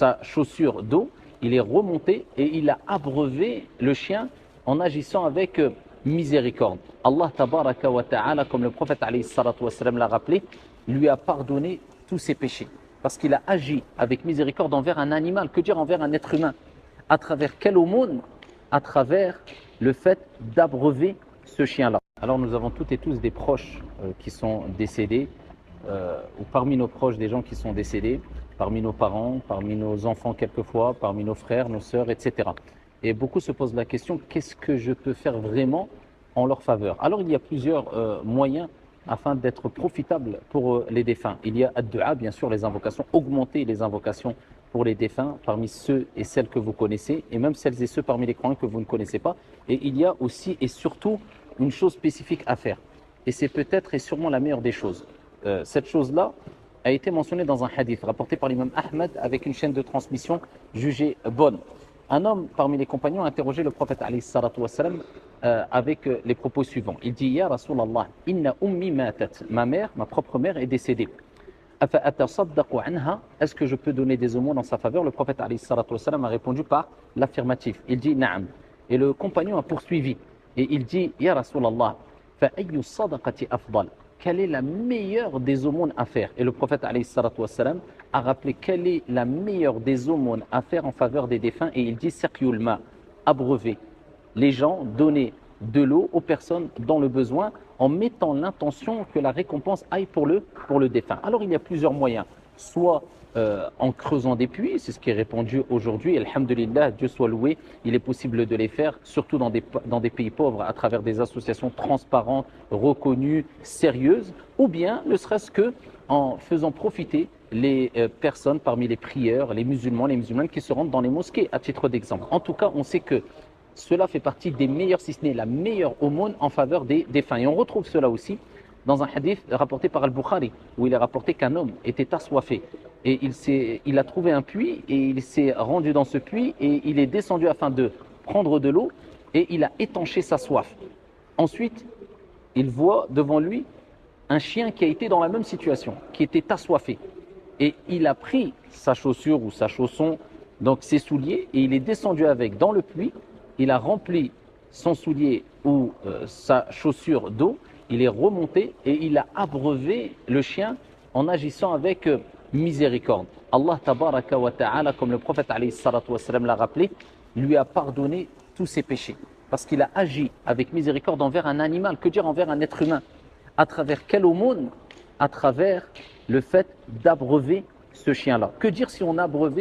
sa chaussure d'eau, il est remonté et il a abreuvé le chien en agissant avec miséricorde. Allah tabaraka wa ta'ala, comme le prophète alayhi salatu wassalam l'a rappelé, lui a pardonné tous ses péchés. Parce qu'il a agi avec miséricorde envers un animal, que dire envers un être humain. À travers quelle aumône? À travers le fait d'abreuver ce chien-là. Alors nous avons toutes et tous des proches qui sont décédés, ou parmi nos proches des gens qui sont décédés, parmi nos parents, parmi nos enfants quelquefois, parmi nos frères, nos sœurs, etc. Et beaucoup se posent la question, qu'est-ce que je peux faire vraiment en leur faveur? Alors il y a plusieurs moyens afin d'être profitable pour les défunts. Il y a ad-du'a, bien sûr, les invocations, augmenter les invocations pour les défunts parmi ceux et celles que vous connaissez, et même celles et ceux parmi les croyants que vous ne connaissez pas. Et il y a aussi et surtout une chose spécifique à faire. Et c'est peut-être et sûrement la meilleure des choses. Cette chose-là a été mentionnée dans un hadith rapporté par l'imam Ahmed avec une chaîne de transmission jugée bonne. Un homme parmi les compagnons a interrogé le prophète alayhi salatu wassalam, avec les propos suivants. Il dit: Ya Rasulallah, inna ummi matat. Ma mère, ma propre mère est décédée. Afa atasaddaqu anha. Est-ce que je peux donner des aumônes en sa faveur? Le prophète alayhi salatu wassalam a répondu par l'affirmatif. Il dit na'am. Et le compagnon a poursuivi et il dit: Ya Rasulallah, fa ayyu sadaqati afdal. Quelle est la meilleure des aumônes à faire? Et le prophète alayhi salatu wassalam a rappelé quelle est la meilleure des aumônes à faire en faveur des défunts, et il dit saqyul ma, abreuver les gens, donner de l'eau aux personnes dans le besoin en mettant l'intention que la récompense aille pour le défunt. Alors il y a plusieurs moyens, soit en creusant des puits, c'est ce qui est répandu aujourd'hui, alhamdulillah, Dieu soit loué, il est possible de les faire, surtout dans des pays pauvres, à travers des associations transparentes, reconnues, sérieuses, ou bien ne serait-ce que en faisant profiter les personnes parmi les prieurs, les musulmans, les musulmanes qui se rendent dans les mosquées, à titre d'exemple. En tout cas, on sait que cela fait partie des meilleurs, si ce n'est la meilleure aumône en faveur des défunts. Et on retrouve cela aussi dans un hadith rapporté par Al-Bukhari, où il est rapporté qu'un homme était assoiffé. Et il a trouvé un puits, et il s'est rendu dans ce puits, et il est descendu afin de prendre de l'eau, et il a étanché sa soif. Ensuite, il voit devant lui un chien qui a été dans la même situation, qui était assoiffé. Et il a pris sa chaussure ou sa chausson, donc ses souliers, et il est descendu avec dans le puits. Il a rempli son soulier ou sa chaussure d'eau, il est remonté et il a abreuvé le chien en agissant avec miséricorde. Allah tabaraka wa ta'ala, comme le prophète alayhi salatu wassalam l'a rappelé, lui a pardonné tous ses péchés. Parce qu'il a agi avec miséricorde envers un animal, que dire envers un être humain. À travers quelle aumône? À travers le fait d'abreuver ce chien-là. Que dire si on abreuvait